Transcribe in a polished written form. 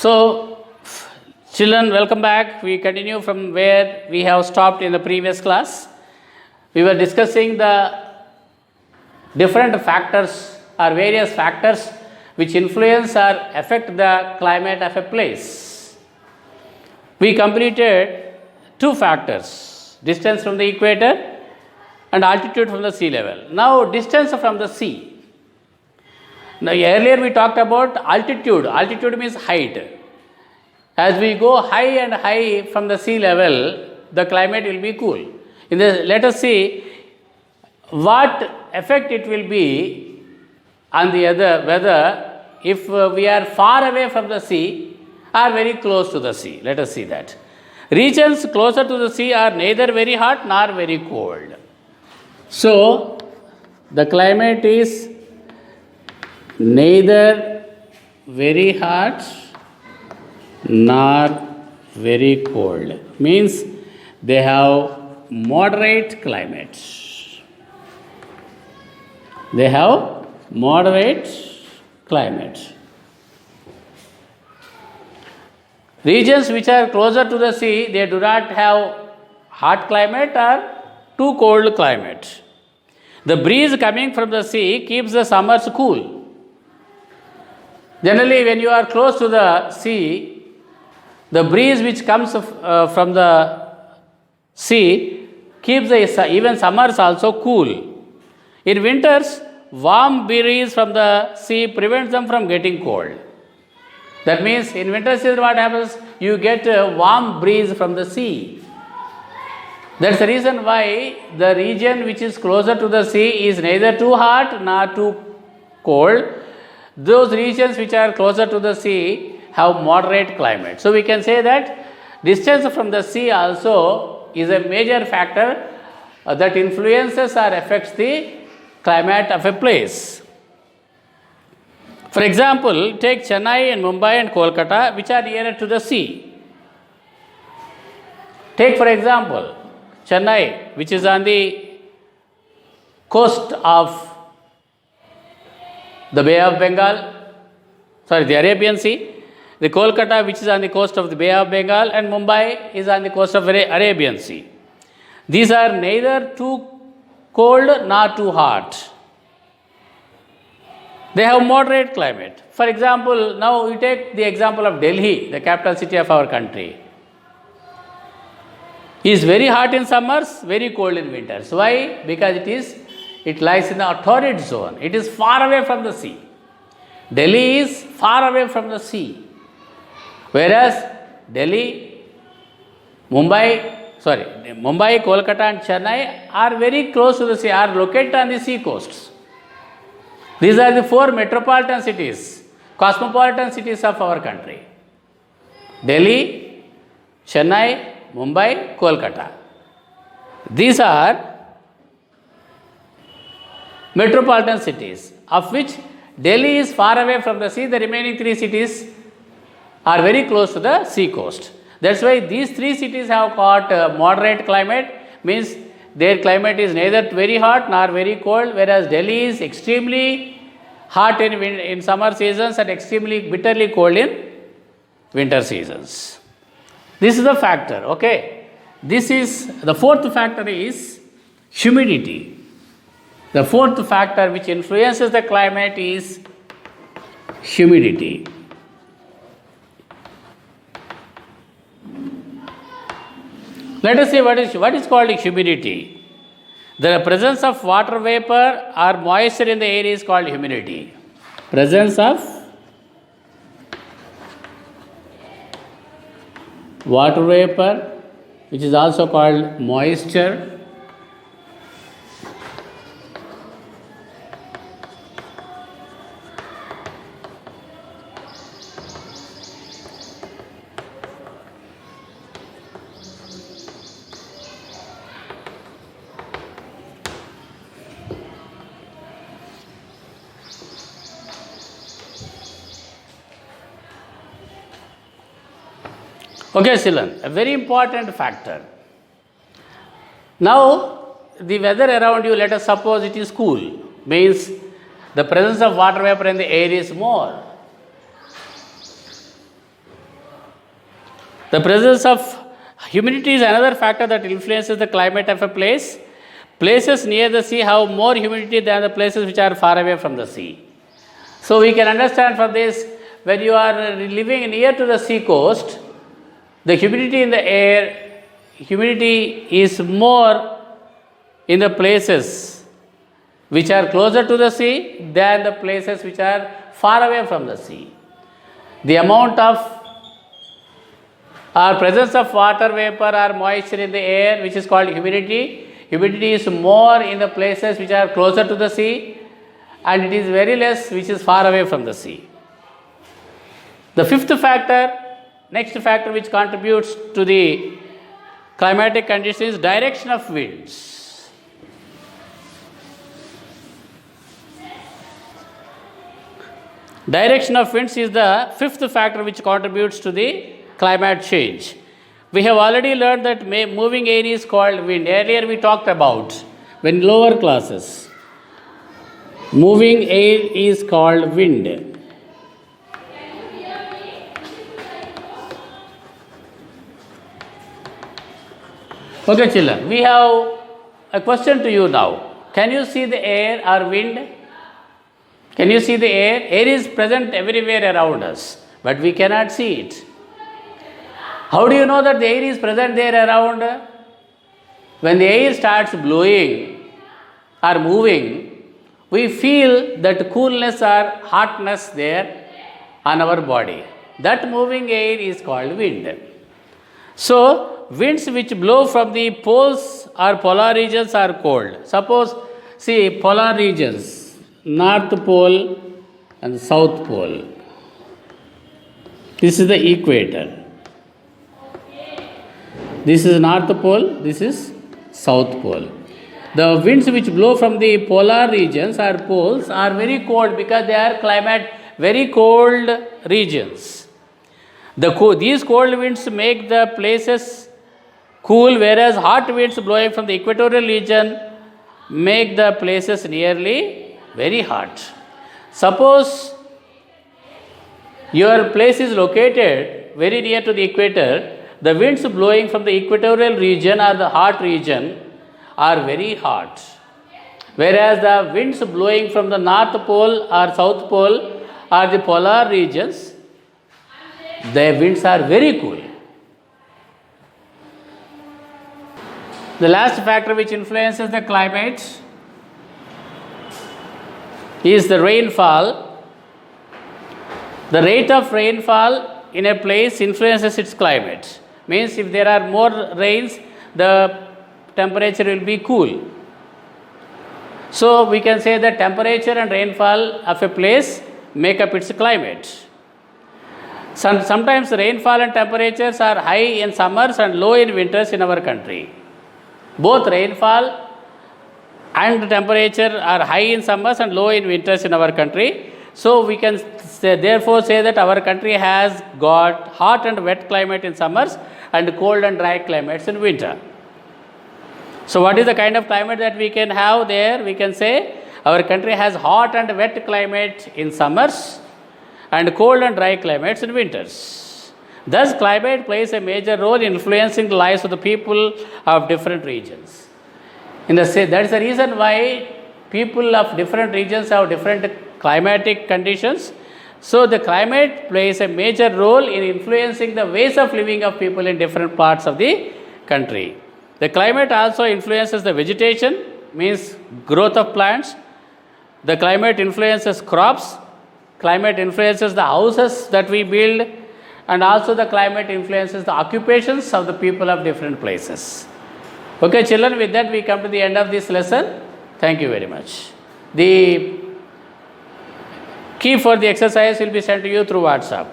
So, children, welcome back. We continue from where we have stopped in the previous class. We were discussing the different factors or various factors which influence or affect the climate of a place. We completed two factors, distance from the equator and altitude from the sea level. Now, distance from the sea. Now, earlier we talked about altitude. Altitude means height. As we go high and high from the sea level, the climate will be cool. Let us see what effect it will be on the other weather if we are far away from the sea or very close to the sea. Let us see that. Regions closer to the sea are neither very hot nor very cold. So, the climate is neither very hot nor very cold. Means they have moderate climate. They have moderate climate. Regions which are closer to the sea, they do not have hot climate or too cold climate. The breeze coming from the sea keeps the summers cool. Generally, when you are close to the sea, the breeze which comes from the sea keeps even summers also cool. In winters, warm breeze from the sea prevents them from getting cold. That means in winter season what happens? You get a warm breeze from the sea. That's the reason why the region which is closer to the sea is neither too hot nor too cold. Those regions which are closer to the sea have moderate climate. So we can say that distance from the sea also is a major factor that influences or affects the climate of a place. For example, take Chennai and Mumbai and Kolkata, which are nearer to the sea. Take for example, Chennai, which is on the coast of the Bay of Bengal, the Arabian Sea, the Kolkata, which is on the coast of the Bay of Bengal, and Mumbai is on the coast of the Arabian Sea. These are neither too cold nor too hot. They have moderate climate. For example, now we take the example of Delhi, the capital city of our country. It is very hot in summers, very cold in winters. Why? Because it lies in the torrid zone. It is far away from the sea. Delhi is far away from the sea. Whereas Mumbai, Kolkata and Chennai are very close to the sea, are located on the sea coasts. These are the four metropolitan cities, cosmopolitan cities of our country. Delhi, Chennai, Mumbai, Kolkata. These are metropolitan cities, of which Delhi is far away from the sea. The remaining three cities are very close to the sea coast. That's why these three cities have got moderate climate, means their climate is neither very hot nor very cold, whereas Delhi is extremely hot in summer seasons and extremely bitterly cold in winter seasons. This is the factor, okay. The fourth factor is humidity. The fourth factor which influences the climate is humidity. Let us see what is called humidity. The presence of water vapor or moisture in the air is called humidity. Presence of water vapor, which is also called moisture, okay, Silan, a very important factor. Now, the weather around you, let us suppose it is cool, means the presence of water vapor in the air is more. The presence of humidity is another factor that influences the climate of a place. Places near the sea have more humidity than the places which are far away from the sea. So we can understand from this, when you are living near to the sea coast, the humidity in the air, humidity is more in the places which are closer to the sea than the places which are far away from the sea. The amount of or presence of water vapor or moisture in the air, which is called humidity. Humidity is more in the places which are closer to the sea, and it is very less which is far away from the sea. The fifth factor, next factor which contributes to the climatic conditions is direction of winds. Direction of winds is the fifth factor which contributes to the climate change. We have already learned that moving air is called wind. Earlier we talked about when lower classes. Moving air is called wind. Okay, children, we have a question to you now. Can you see the air or wind? Can you see the air? Air is present everywhere around us, but we cannot see it. How do you know that the air is present there around? When the air starts blowing or moving, we feel that coolness or hotness there on our body. That moving air is called wind. So, winds which blow from the poles or polar regions are cold. Suppose, see, polar regions, North Pole and South Pole. This is the equator. This is North Pole, this is South Pole. The winds which blow from the polar regions or poles are very cold because they are climate very cold regions. These cold winds make the places cool, whereas hot winds blowing from the equatorial region make the places nearly very hot. Suppose your place is located very near to the equator, the winds blowing from the equatorial region or the hot region are very hot, whereas the winds blowing from the North Pole or South Pole or the polar regions, the winds are very cool. The last factor which influences the climate is the rainfall. The rate of rainfall in a place influences its climate. Means if there are more rains, the temperature will be cool. So we can say that temperature and rainfall of a place make up its climate. Sometimes rainfall and temperatures are high in summers and low in winters in our country. Both rainfall and temperature are high in summers and low in winters in our country. So we can therefore say that our country has got hot and wet climate in summers and cold and dry climates in winter. So what is the kind of climate that we can have there? We can say our country has hot and wet climate in summers and cold and dry climates in winters. Thus, climate plays a major role in influencing the lives of the people of different regions. That is the reason why people of different regions have different climatic conditions. So, the climate plays a major role in influencing the ways of living of people in different parts of the country. The climate also influences the vegetation, means growth of plants. The climate influences crops. Climate influences the houses that we build, and also the climate influences the occupations of the people of different places. Okay, children, with that we come to the end of this lesson. Thank you very much. The key for the exercise will be sent to you through WhatsApp.